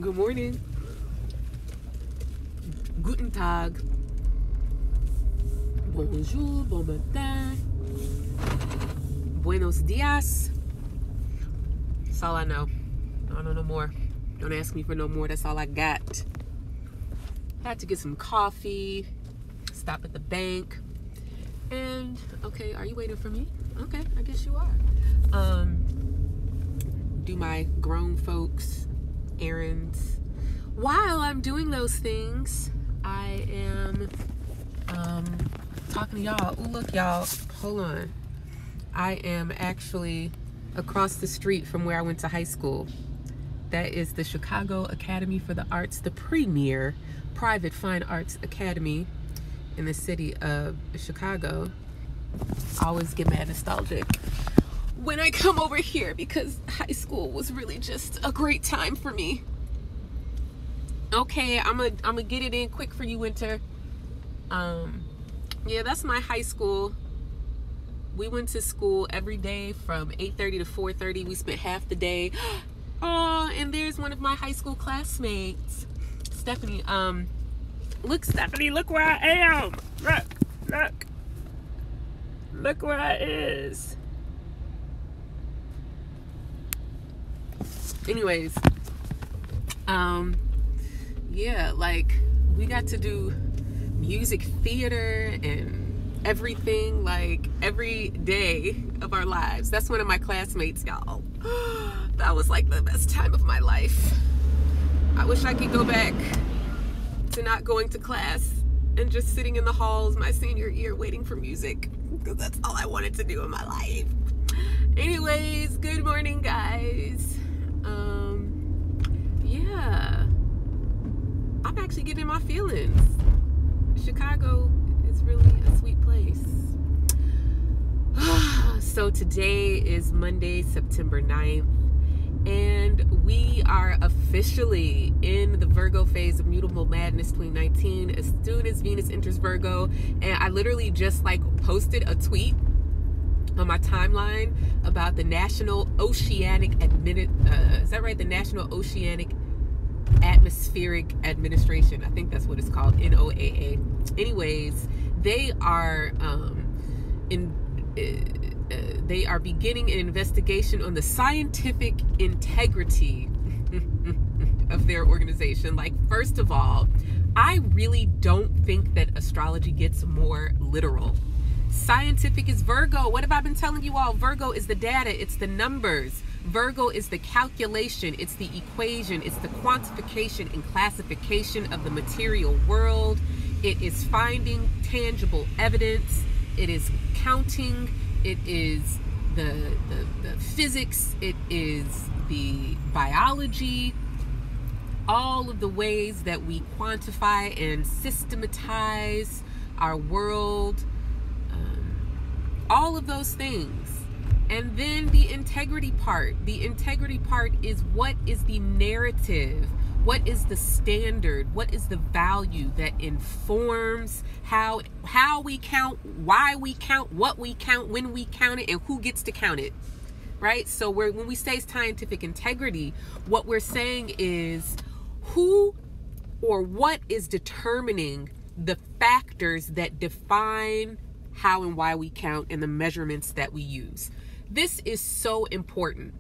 Good morning. Guten Tag. Bonjour, bon matin. Buenos dias. That's all I know. I don't know no more. Don't ask me for no more. That's all I got. Had to get some coffee. Stop at the bank. And, okay, are you waiting for me? Okay, I guess you are. Do my grown folks errands. While I'm doing those things, I am talking to y'all. Ooh, look, y'all. Hold on. I am actually across the street from where I went to high school. That is the Chicago Academy for the Arts, the premier private fine arts academy in the city of Chicago. I always get mad nostalgic when I come over here because high school was really just a great time for me. Okay, I'm gonna get it in quick for you, Winter. Yeah, that's my high school. We went to school every day from 8:30 to 4:30. We spent half the day. Oh, and there's one of my high school classmates, Stephanie. Look, Stephanie, look where I am. Look where I is. Anyways, yeah, like we got to do music theater and everything, like every day of our lives. That's one of my classmates, y'all. That was like the best time of my life. I wish I could go back to not going to class and just sitting in the halls my senior year waiting for music, because that's all I wanted to do in my life. Anyways, good morning, guys. Yeah, I'm actually getting my feelings. Chicago is really a sweet place. So today is Monday, September 9th, and we are officially in the Virgo phase of mutable madness 2019 as soon as Venus enters Virgo. And I literally just like posted a tweet on my timeline about the National Oceanic is that right? The National Oceanic Atmospheric Administration. I think that's what it's called, NOAA. Anyways, they are they are beginning an investigation on the scientific integrity of their organization. Like, first of all, I really don't think that astrology gets more literal. Scientific is Virgo. What have I been telling you all? Virgo is the data. It's the numbers. Virgo is the calculation. It's the equation. It's the quantification and classification of the material world. It is finding tangible evidence. It is counting. It is the physics. It is the biology. All of the ways that we quantify and systematize our world. All of those things. And then the integrity part. The integrity part is what is the narrative? What is the standard? What is the value that informs how we count, why we count, what we count, when we count it, and who gets to count it, right? So when we say scientific integrity, what we're saying is who or what is determining the factors that define how and why we count and the measurements that we use. This is so important.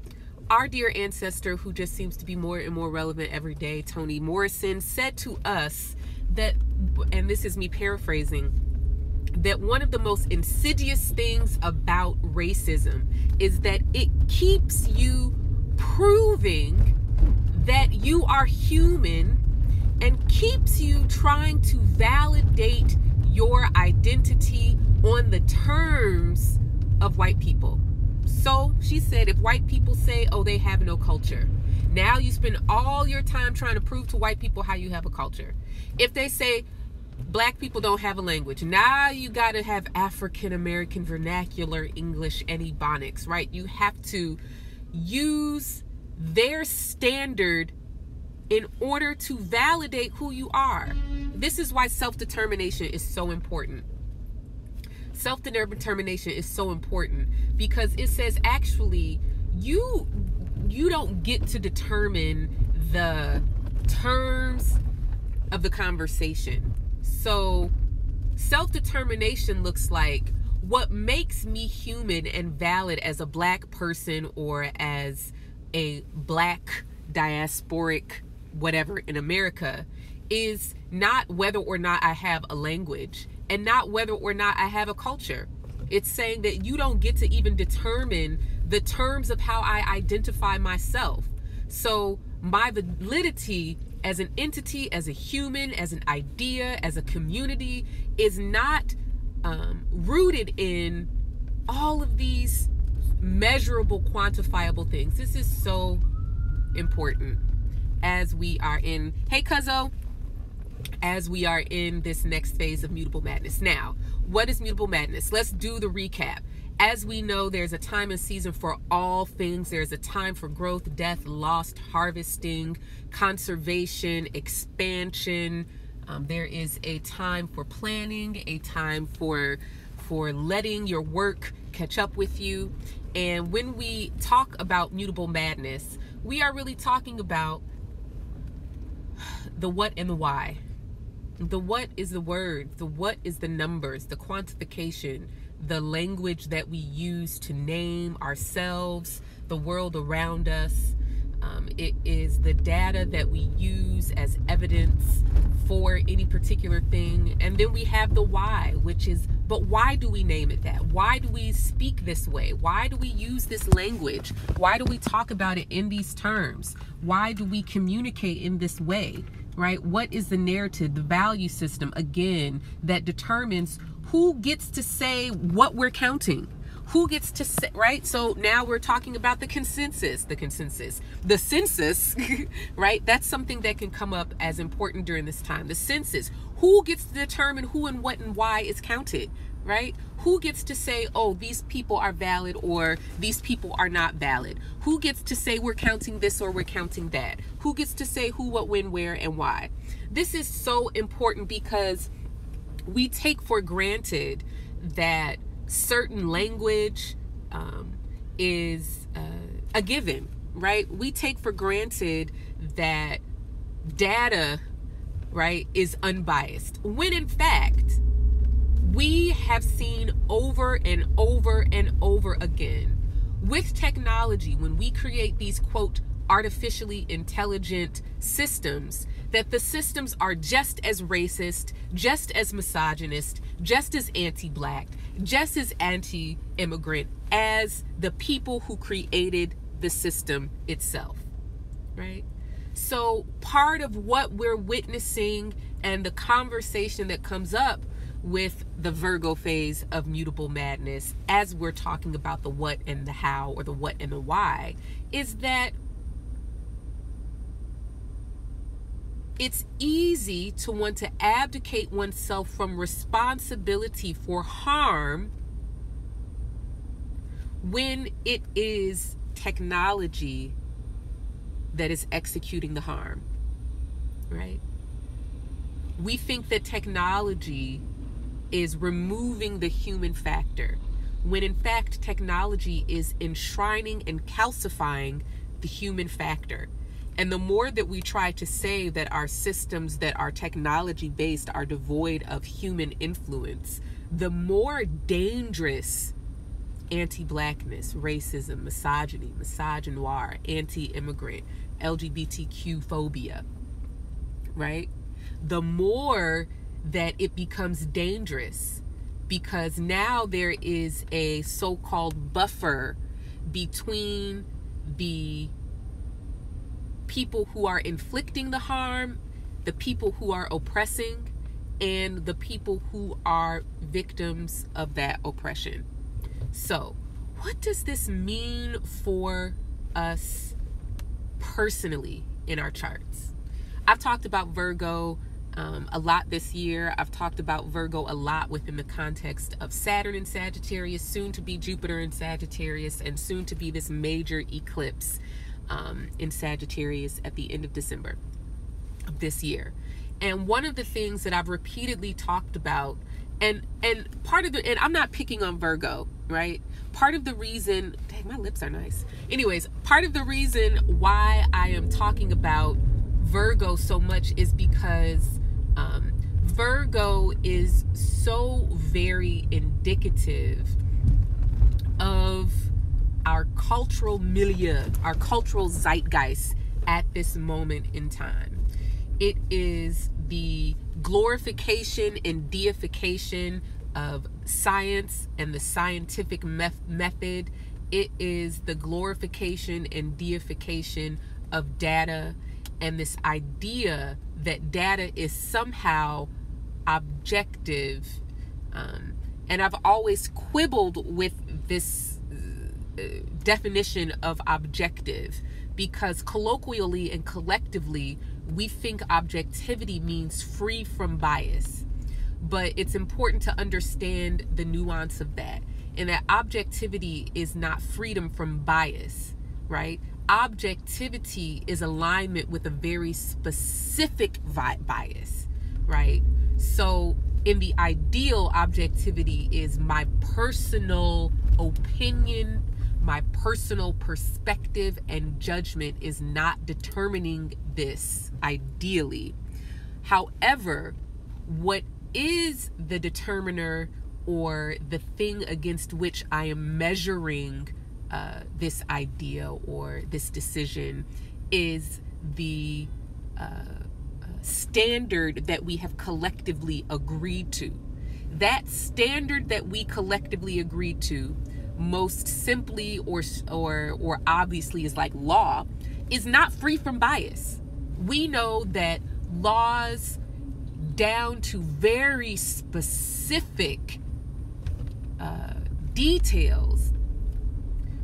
Our dear ancestor, who just seems to be more and more relevant every day, Toni Morrison, said to us that, and this is me paraphrasing, that one of the most insidious things about racism is that it keeps you proving that you are human and keeps you trying to validate your identity on the terms of white people. So she said, if white people say, oh, they have no culture, now you spend all your time trying to prove to white people how you have a culture. If they say black people don't have a language, now you got to have African American vernacular English and Ebonics, right? You have to use their standard in order to validate who you are. This is why self-determination is so important. Self-determination is so important because it says actually you don't get to determine the terms of the conversation. So self-determination looks like what makes me human and valid as a Black person or as a Black diasporic whatever in America is not whether or not I have a language and not whether or not I have a culture. It's saying that you don't get to even determine the terms of how I identify myself. So my validity as an entity, as a human, as an idea, as a community is not rooted in all of these measurable, quantifiable things. This is so important as we are in, hey Cuzzo, as we are in this next phase of mutable madness. Now, what is mutable madness? Let's do the recap. As we know, there's a time and season for all things. There's a time for growth, death, loss, harvesting, conservation, expansion. There is a time for planning, a time for letting your work catch up with you. And when we talk about mutable madness, we are really talking about the what and the why. The what is the words, the what is the numbers, the quantification, the language that we use to name ourselves, the world around us. It is the data that we use as evidence for any particular thing. And then we have the why, which is, but why do we name it that? Why do we speak this way? Why do we use this language? Why do we talk about it in these terms? Why do we communicate in this way, right? What is the narrative, the value system, again, that determines who gets to say what we're counting? Who gets to say, right? So now we're talking about the census, right? That's something that can come up as important during this time. The census, who gets to determine who and what and why is counted, right? Who gets to say, oh, these people are valid or these people are not valid? Who gets to say we're counting this or we're counting that? Who gets to say who, what, when, where, and why? This is so important because we take for granted that certain language is a given, right? We take for granted that data, right, is unbiased, when in fact we have seen over and over and over again with technology, when we create these quote artificially intelligent systems, that the systems are just as racist, just as misogynist, just as anti-Black, just as anti-immigrant as the people who created the system itself, right? So part of what we're witnessing and the conversation that comes up with the Virgo phase of mutable madness, as we're talking about the what and the how, or the what and the why, is that it's easy to want to abdicate oneself from responsibility for harm when it is technology that is executing the harm, right? We think that technology is removing the human factor, when in fact technology is enshrining and calcifying the human factor. And the more that we try to say that our systems that are technology based are devoid of human influence, the more dangerous anti-Blackness, racism, misogyny, misogynoir, anti-immigrant, LGBTQ phobia, right? The more that it becomes dangerous, because now there is a so-called buffer between the people who are inflicting the harm, the people who are oppressing, and the people who are victims of that oppression. So, what does this mean for us personally in our charts? I've talked about Virgo a lot this year. I've talked about Virgo a lot within the context of Saturn in Sagittarius, soon to be Jupiter in Sagittarius, and soon to be this major eclipse in Sagittarius at the end of December of this year. And one of the things that I've repeatedly talked about, and part of the, and I'm not picking on Virgo, right? Part of the reason, dang, my lips are nice. Anyways, part of the reason why I am talking about Virgo so much is because Virgo is so very indicative of our cultural milieu, our cultural zeitgeist at this moment in time. It is the glorification and deification of science and the scientific method. It is the glorification and deification of data, and this idea that data is somehow objective. And I've always quibbled with this definition of objective, because colloquially and collectively we think objectivity means free from bias. But it's important to understand the nuance of that, and that objectivity is not freedom from bias, right? Objectivity is alignment with a very specific bias, right? So in the ideal, objectivity is my personal opinion, my personal perspective, and judgment is not determining this ideally. However, what is the determiner, or the thing against which I am measuring this idea or this decision, is the standard that we have collectively agreed to. That standard that we collectively agreed to, most simply or obviously, is like law, is not free from bias. We know that laws down to very specific details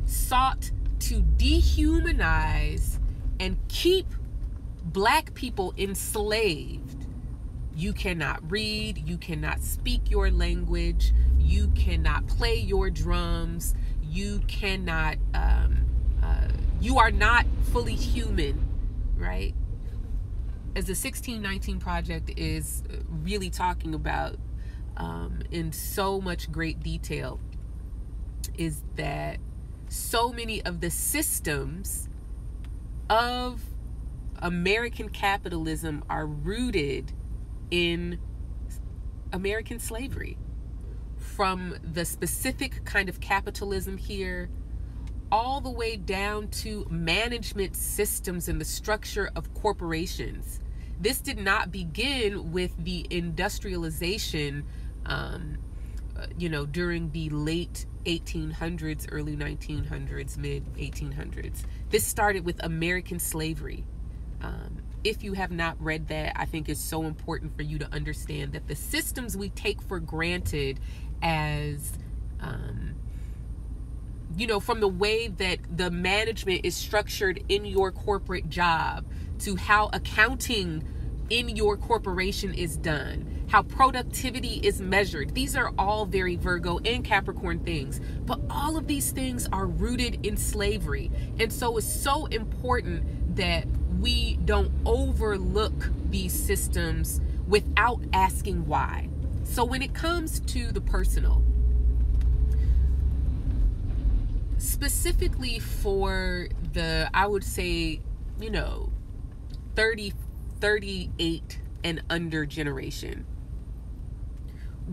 sought to dehumanize and keep Black people enslaved. You cannot read, you cannot speak your language, you cannot play your drums, you cannot, you are not fully human, right? As the 1619 Project is really talking about in so much great detail, is that so many of the systems of American capitalism are rooted in American slavery. From the specific kind of capitalism here, all the way down to management systems and the structure of corporations. This did not begin with the industrialization, during the late 1800s, early 1900s, mid 1800s. This started with American slavery. If you have not read that, I think it's so important for you to understand that the systems we take for granted as, from the way that the management is structured in your corporate job, to how accounting in your corporation is done, how productivity is measured. These are all very Virgo and Capricorn things, but all of these things are rooted in slavery. And so it's so important that we don't overlook these systems without asking why. So when it comes to the personal, specifically for the, I would say, 38 and under generation,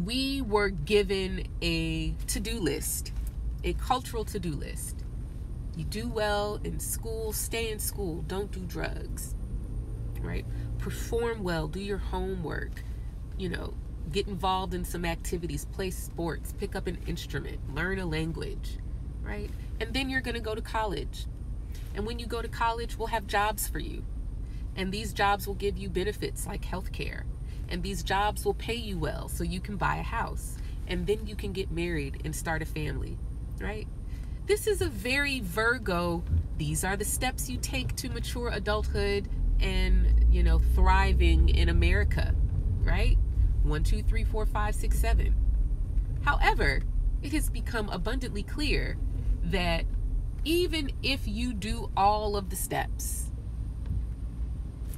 we were given a to-do list, a cultural to-do list. You do well in school, stay in school, don't do drugs, right? Perform well, do your homework, get involved in some activities, play sports, pick up an instrument, learn a language, right? And then you're going to go to college. And when you go to college, we'll have jobs for you. And these jobs will give you benefits like healthcare. And these jobs will pay you well so you can buy a house. And then you can get married and start a family, right? This is a very Virgo, these are the steps you take to mature adulthood and, thriving in America, right? 1, 2, 3, 4, 5, 6, 7. However, it has become abundantly clear that even if you do all of the steps,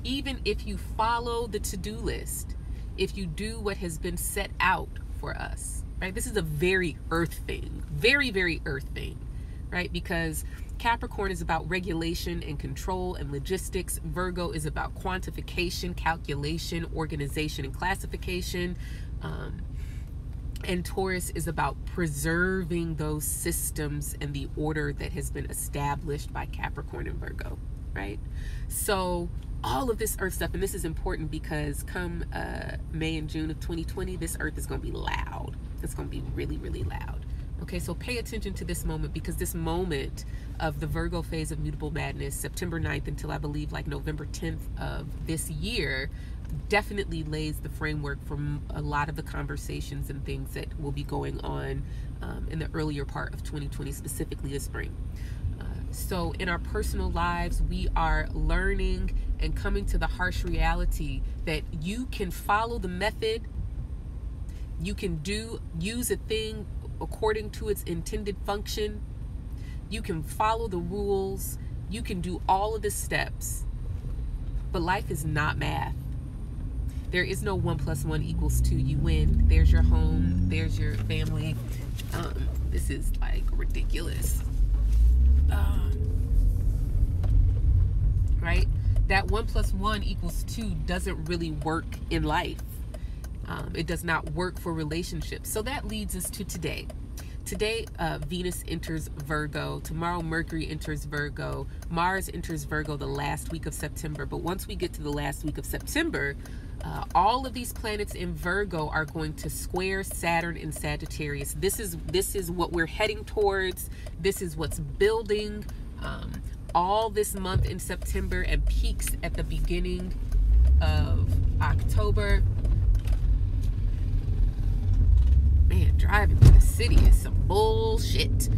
even if you follow the to-do list, if you do what has been set out for us, right? This is a very earth thing, very, very earth thing, right? Because Capricorn is about regulation and control and logistics. Virgo is about quantification, calculation, organization, and classification. And Taurus is about preserving those systems and the order that has been established by Capricorn and Virgo, right? So all of this earth stuff, and this is important because come May and June of 2020, this earth is going to be loud. It's going to be really, really loud. Okay, so pay attention to this moment, because this moment of the Virgo phase of mutable madness, September 9th until I believe like November 10th of this year, definitely lays the framework for a lot of the conversations and things that will be going on in the earlier part of 2020, specifically this spring. So in our personal lives, we are learning and coming to the harsh reality that you can follow the method, you can use a thing according to its intended function, you can follow the rules, you can do all of the steps, but life is not math. There is no 1 + 1 = 2. You win. There's your home. There's your family. This is like ridiculous. Right? That 1 + 1 = 2 doesn't really work in life. It does not work for relationships. So that leads us to today. Today, Venus enters Virgo. Tomorrow, Mercury enters Virgo. Mars enters Virgo the last week of September. But once we get to the last week of September, all of these planets in Virgo are going to square Saturn in Sagittarius. This is what we're heading towards. This is what's building all this month in September and peaks at the beginning of October. Man, driving to the city is some bullshit.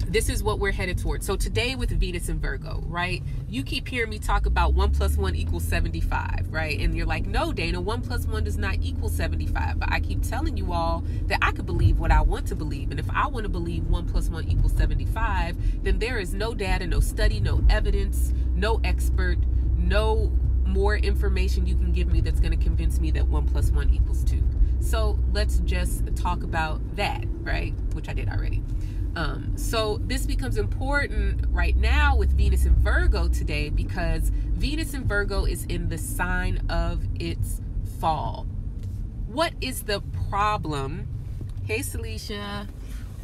This is what we're headed towards. So today with Venus and Virgo, right? You keep hearing me talk about 1 + 1 = 75, right? And you're like, no, Dana, 1 + 1 does not equal 75. But I keep telling you all that I could believe what I want to believe. And if I want to believe 1 + 1 = 75, then there is no data, no study, no evidence, no expert, no more information you can give me that's going to convince me that 1 + 1 = 2. So let's just talk about that, right? Which I did already. So this becomes important right now with Venus and Virgo today, because Venus and Virgo is in the sign of its fall. What is the problem? Hey, Celicia.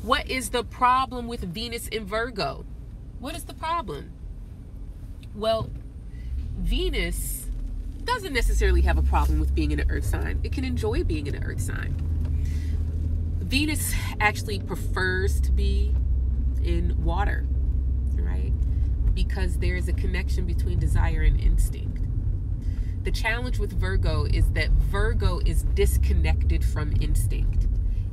What is the problem with Venus and Virgo? What is the problem? Well, Venus doesn't necessarily have a problem with being in an earth sign. It can enjoy being in an earth sign. Venus actually prefers to be in water, right? Because there is a connection between desire and instinct. The challenge with Virgo is that Virgo is disconnected from instinct.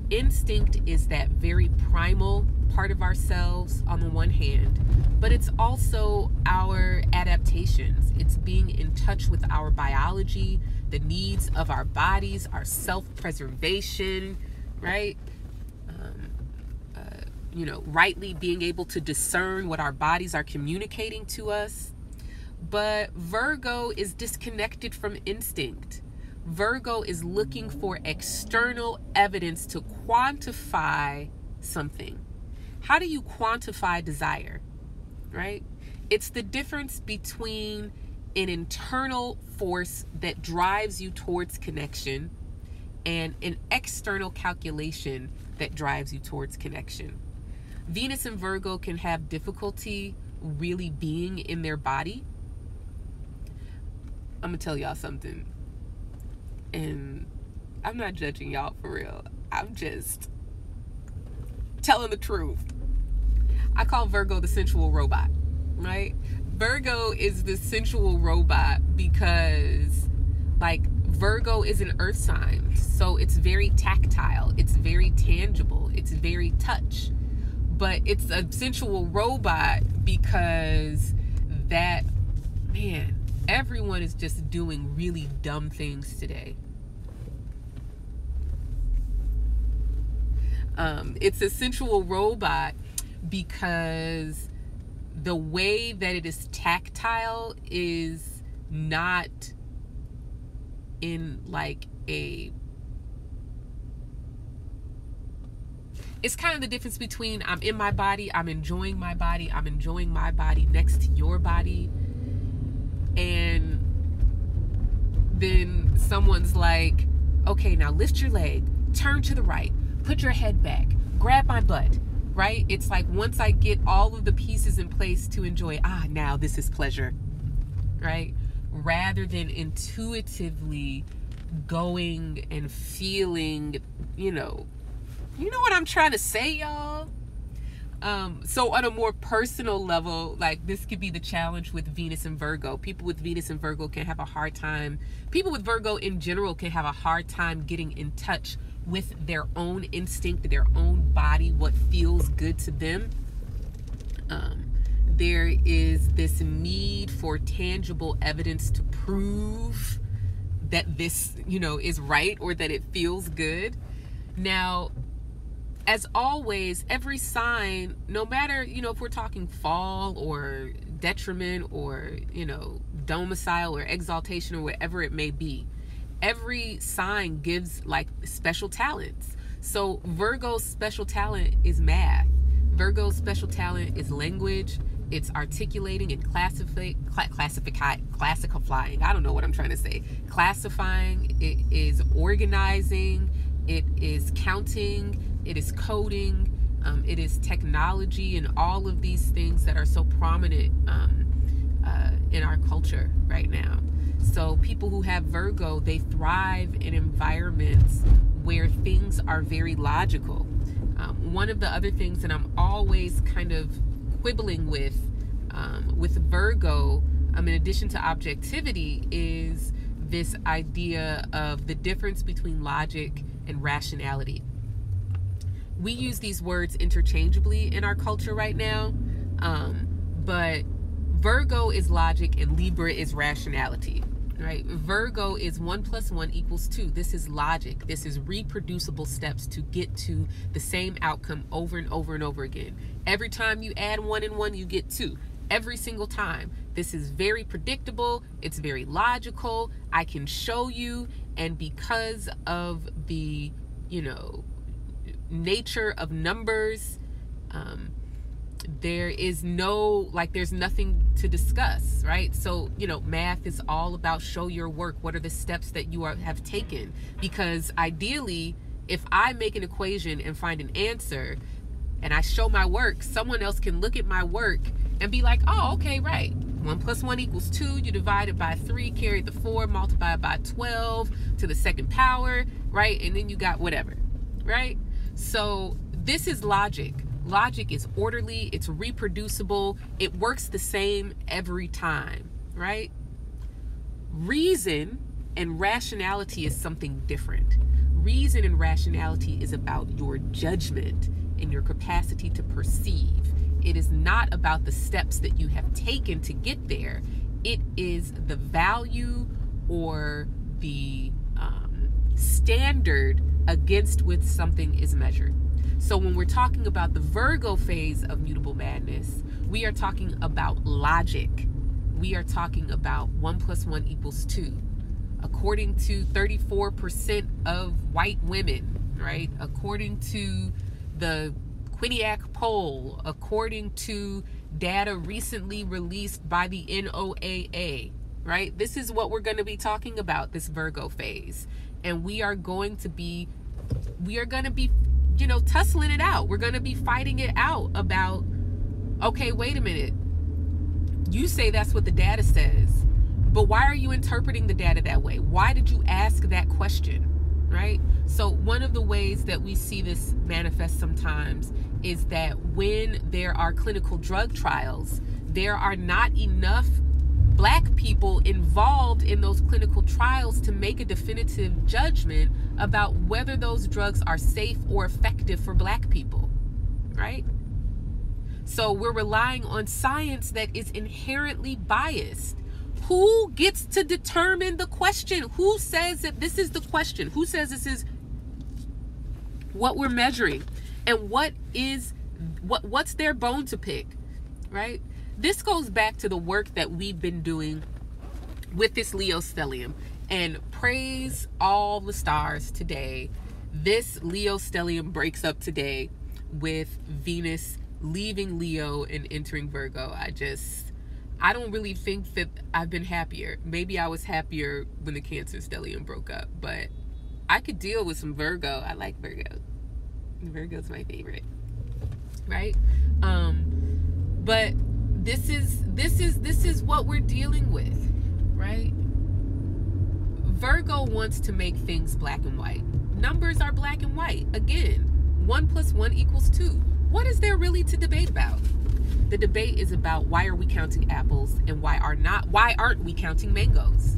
Instinct is that very primal part of ourselves on the one hand, but it's also our adaptations. It's being in touch with our biology, the needs of our bodies, our self-preservation, right? Rightly being able to discern what our bodies are communicating to us. But Virgo is disconnected from instinct. Virgo is looking for external evidence to quantify something. How do you quantify desire, right? It's the difference between an internal force that drives you towards connection and an external calculation that drives you towards connection. Venus and Virgo can have difficulty really being in their body. I'm gonna tell y'all something, and I'm not judging y'all for real. I'm just telling the truth. I call Virgo the sensual robot, right? Virgo is the sensual robot because, like, Virgo is an earth sign, so it's very tactile, it's very tangible, it's very touch. But it's a sensual robot because everyone is just doing really dumb things today. It's a sensual robot because the way that it is tactile is not in like it's kind of the difference between I'm in my body, I'm enjoying my body, I'm enjoying my body next to your body, and then someone's like, okay, now lift your leg, turn to the right, put your head back, grab my butt, right? It's like once I get all of the pieces in place to enjoy, now this is pleasure, right? Rather than intuitively going and feeling, you know what I'm trying to say, y'all? So on a more personal level, like this could be the challenge with Venus and Virgo. People with Venus and Virgo can have a hard time. People with Virgo in general can have a hard time getting in touch with their own instinct, their own body, what feels good to them. There is this need for tangible evidence to prove that this, is right or that it feels good. Now, as always, every sign, no matter, if we're talking fall or detriment or, domicile or exaltation or whatever it may be, every sign gives like special talents. So Virgo's special talent is math. Virgo's special talent is language. It's articulating and classifying. I don't know what I'm trying to say. Classifying. It is organizing. It is counting. It is coding. It is technology, and all of these things that are so prominent in our culture right now. So people who have Virgo, they thrive in environments where things are very logical. One of the other things that I'm always kind of quibbling with Virgo, in addition to objectivity, is this idea of the difference between logic and rationality. We use these words interchangeably in our culture right now, but Virgo is logic and Libra is rationality, right? Virgo is 1 + 1 = 2. This is logic. This is reproducible steps to get to the same outcome over and over and over again. Every time you add 1 and 1, you get 2. Every single time. This is very predictable. It's very logical. I can show you, and because of the, nature of numbers, there's nothing to discuss, right? So, math is all about show your work. What are the steps that you have taken? Because ideally, if I make an equation and find an answer and I show my work, someone else can look at my work and be like, oh, okay, right. 1 + 1 = 2. You divide it by 3, carry the 4, multiply it by 12 to the second power, right? And then you got whatever, right? So this is logic. Logic is orderly, it's reproducible, it works the same every time, right? Reason and rationality is something different. Reason and rationality is about your judgment and your capacity to perceive. It is not about the steps that you have taken to get there. It is the value or the standard against which something is measured. So when we're talking about the Virgo phase of mutable madness, we are talking about logic. We are talking about 1 + 1 = 2. According to 34% of white women, right? According to the Quinnipiac poll, according to data recently released by the NOAA, right? This is what we're going to be talking about, this Virgo phase. And we are going to be tussling it out. We're going to be fighting it out about, okay, wait a minute. You say that's what the data says, but why are you interpreting the data that way? Why did you ask that question, right? So one of the ways that we see this manifest sometimes is that when there are clinical drug trials, there are not enough Black people involved in those clinical trials to make a definitive judgment about whether those drugs are safe or effective for Black people, right? So we're relying on science that is inherently biased. Who gets to determine the question? Who says that this is the question? Who says this is what we're measuring? And what's their bone to pick, right? This goes back to the work that we've been doing with this Leo stellium. And praise all the stars today. This Leo stellium breaks up today with Venus leaving Leo and entering Virgo. I don't really think that I've been happier. Maybe I was happier when the Cancer stellium broke up, but I could deal with some Virgo. I like Virgo. Virgo's my favorite, right? But this is what we're dealing with, right? Virgo wants to make things black and white. Numbers are black and white. Again, 1 + 1 = 2. What is there really to debate about? The debate is about why are we counting apples and why aren't we counting mangoes?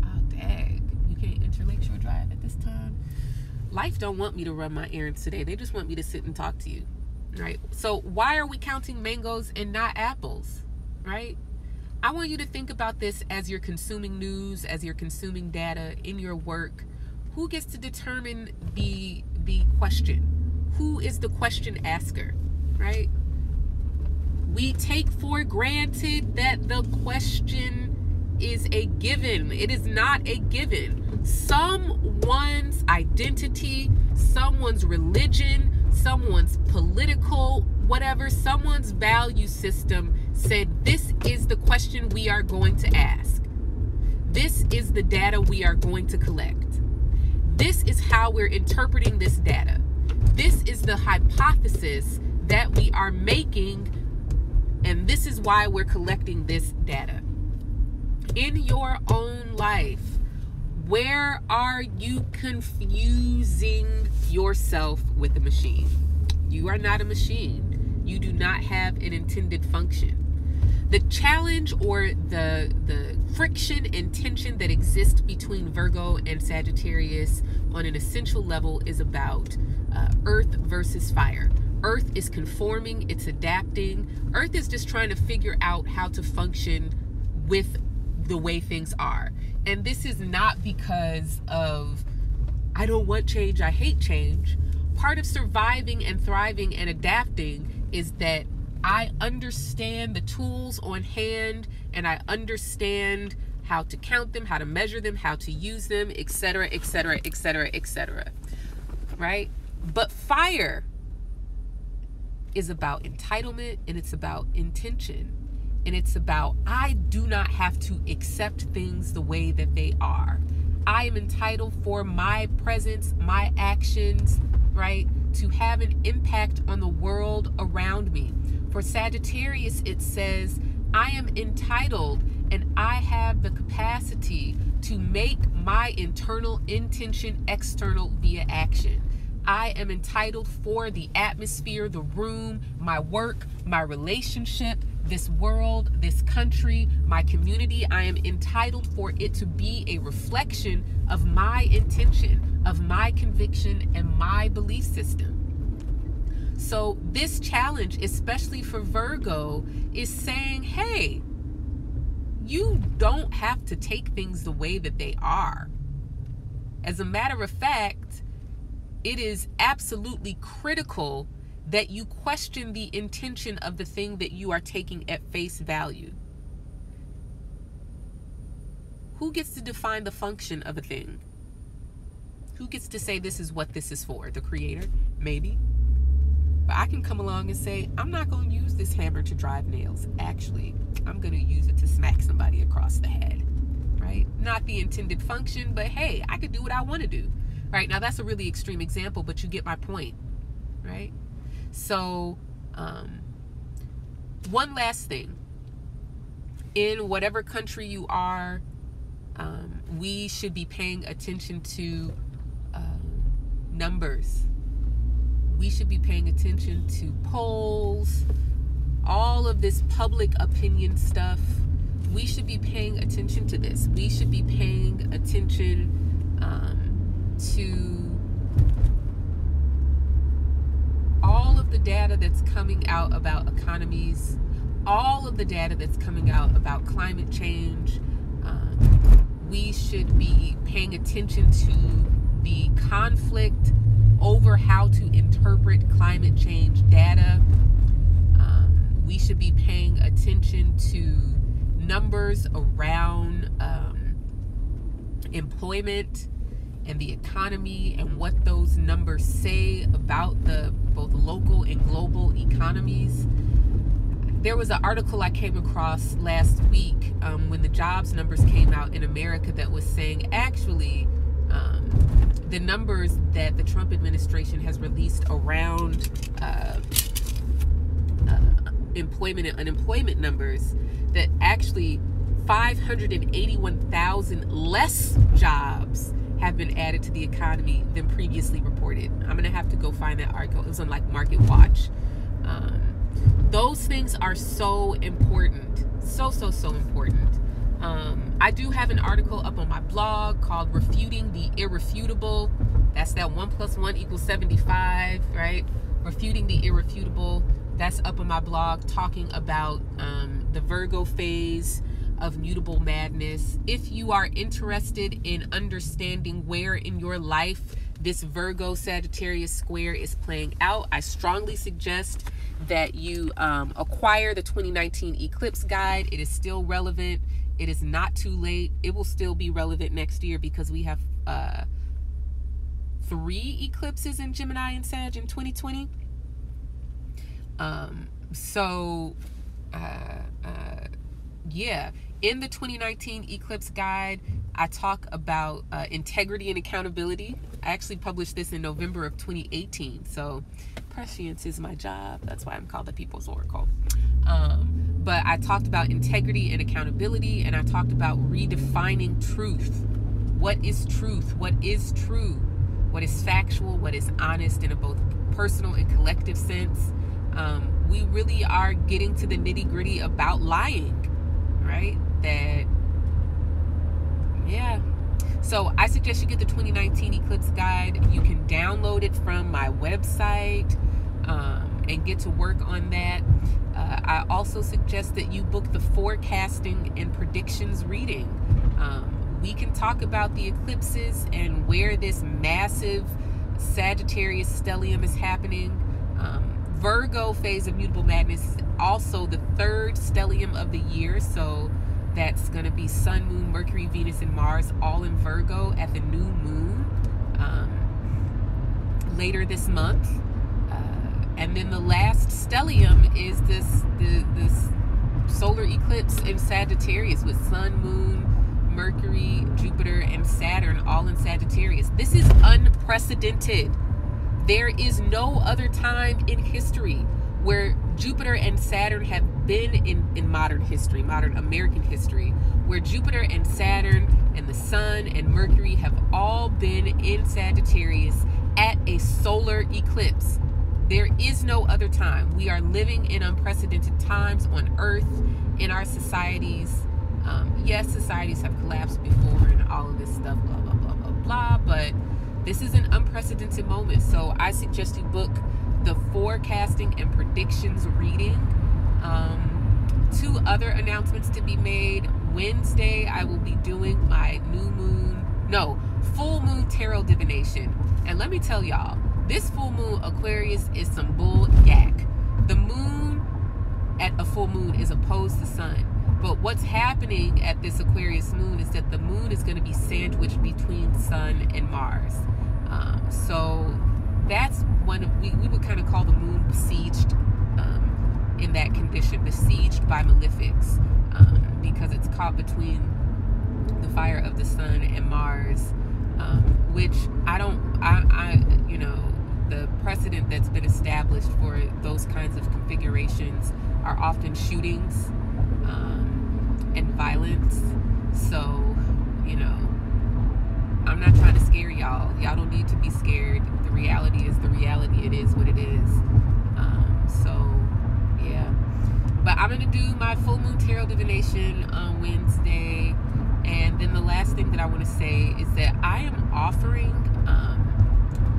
Oh, dang. You can't enter Lakeshore Drive at this time. Life don't want me to run my errands today. They just want me to sit and talk to you, right? So why are we counting mangoes and not apples, right? I want you to think about this as you're consuming news, as you're consuming data in your work. Who gets to determine the question? Who is the question asker, right? We take for granted that the question is a given. It is not a given. Someone's identity, someone's religion, someone's political, whatever, someone's value system said, this is the question we are going to ask. This is the data we are going to collect. This is how we're interpreting this data. This is the hypothesis that we are making, and this is why we're collecting this data. In your own life, where are you confusing yourself with the machine? You are not a machine. You do not have an intended function. The challenge or the friction and tension that exists between Virgo and Sagittarius on an essential level is about earth versus fire. Earth is conforming, it's adapting. Earth is just trying to figure out how to function with the way things are. And this is not because of, I don't want change, I hate change. Part of surviving and thriving and adapting is that I understand the tools on hand and I understand how to count them, how to measure them, how to use them, etc., etc., etc., etc. Right? But fire is about entitlement, and it's about intention, and it's about, I do not have to accept things the way that they are. I am entitled for my presence, my actions, right, to have an impact on the world around me. For Sagittarius, it says, I am entitled and I have the capacity to make my internal intention external via action. I am entitled for the atmosphere, the room, my work, my relationship, this world, this country, my community. I am entitled for it to be a reflection of my intention, of my conviction, and my belief system. So this challenge, especially for Virgo, is saying, hey, you don't have to take things the way that they are. As a matter of fact, it is absolutely critical that you question the intention of the thing that you are taking at face value. Who gets to define the function of a thing? Who gets to say this is what this is for? The creator? Maybe. But I can come along and say, I'm not going to use this hammer to drive nails. Actually, I'm going to use it to smack somebody across the head. Right? Not the intended function, but hey, I could do what I want to do. Right? Now, that's a really extreme example, but you get my point. Right? So, one last thing. In whatever country you are, we should be paying attention to numbers. We should be paying attention to polls, all of this public opinion stuff. We should be paying attention to this. We should be paying attention to all of the data that's coming out about economies, all of the data that's coming out about climate change. We should be paying attention to the conflict over how to interpret climate change data. We should be paying attention to numbers around employment and the economy and what those numbers say about the both local and global economies. There was an article I came across last week when the jobs numbers came out in America that was saying actually the numbers that the Trump administration has released around employment and unemployment numbers, that actually 581,000 less jobs have been added to the economy than previously reported. I'm going to have to go find that article. It was on like Market Watch. Those things are so important. So important. I do have an article up on my blog called Refuting the Irrefutable. That's that 1 + 1 = 75, right? Refuting the Irrefutable. That's up on my blog, talking about the Virgo phase of mutable madness. If you are interested in understanding where in your life this Virgo Sagittarius square is playing out, I strongly suggest that you acquire the 2019 eclipse guide. It is still relevant. It is not too late. It will still be relevant next year because we have 3 eclipses in Gemini and Sag in 2020. Yeah, in the 2019 eclipse guide, I talk about integrity and accountability. I actually published this in November of 2018. So prescience is my job. That's why I'm called the People's Oracle. But I talked about integrity and accountability, and I talked about redefining truth. What is truth? What is true? What is factual? What is honest in a both personal and collective sense? We really are getting to the nitty-gritty about lying, right? So I suggest you get the 2019 eclipse guide. You can download it from my website and get to work on that. I also suggest that you book the forecasting and predictions reading. We can talk about the eclipses and where this massive Sagittarius stellium is happening. Virgo phase of mutable madness is also the 3rd stellium of the year, so that's going to be Sun, Moon, Mercury, Venus, and Mars all in Virgo at the new moon later this month. And then the last stellium is this solar eclipse in Sagittarius with Sun, Moon, Mercury, Jupiter, and Saturn all in Sagittarius. This is unprecedented. There is no other time in history where Jupiter and Saturn have been in modern history, modern American history, where Jupiter and Saturn and the Sun and Mercury have all been in Sagittarius at a solar eclipse. There is no other time. We are living in unprecedented times on Earth, in our societies. Yes, societies have collapsed before and all of this stuff, blah, blah, blah, blah, blah, but this is an unprecedented moment. So I suggest you book the forecasting and predictions reading. 2 other announcements to be made. Wednesday, I will be doing my full moon tarot divination. And let me tell y'all, this full moon Aquarius is some bull yak. The moon at a full moon is opposed to sun. But what's happening at this Aquarius moon is that the moon is going to be sandwiched between Sun and Mars. So that's one of, we would kind of call the moon besieged in that condition, besieged by malefics, because it's caught between the fire of the Sun and Mars, which the precedent that's been established for those kinds of configurations are often shootings and violence. So, I'm not trying to scare y'all. Y'all don't need to be scared. The reality is the reality. It is what it is. Yeah. But I'm going to do my full moon tarot divination on Wednesday. And then the last thing that I want to say is that I am offering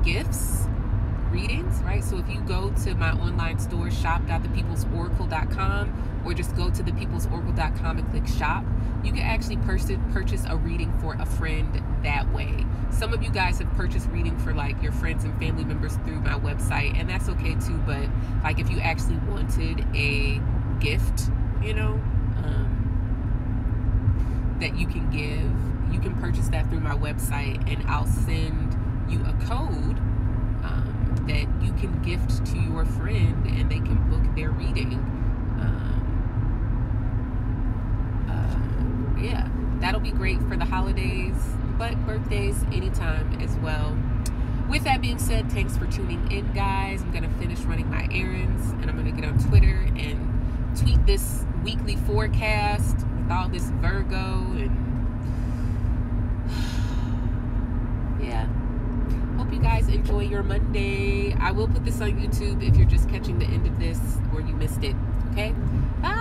gifts, readings, right? So if you go to my online store, shop.thepeoplesoracle.com, or just go to thepeoplesoracle.com and click shop, you can actually purchase a reading for a friend that way. Some of you guys have purchased reading for like your friends and family members through my website, and that's okay too. But like if you actually wanted a gift, that you can give, you can purchase that through my website, and I'll send you a code that you can gift to your friend, and they can book their reading. Yeah, that'll be great for the holidays, but birthdays anytime as well. With that being said, thanks for tuning in, guys. I'm gonna finish running my errands, and I'm gonna get on Twitter and tweet this weekly forecast with all this Virgo, and yeah. Hope you guys enjoy your Monday. I will put this on YouTube if you're just catching the end of this or you missed it. Okay? Bye.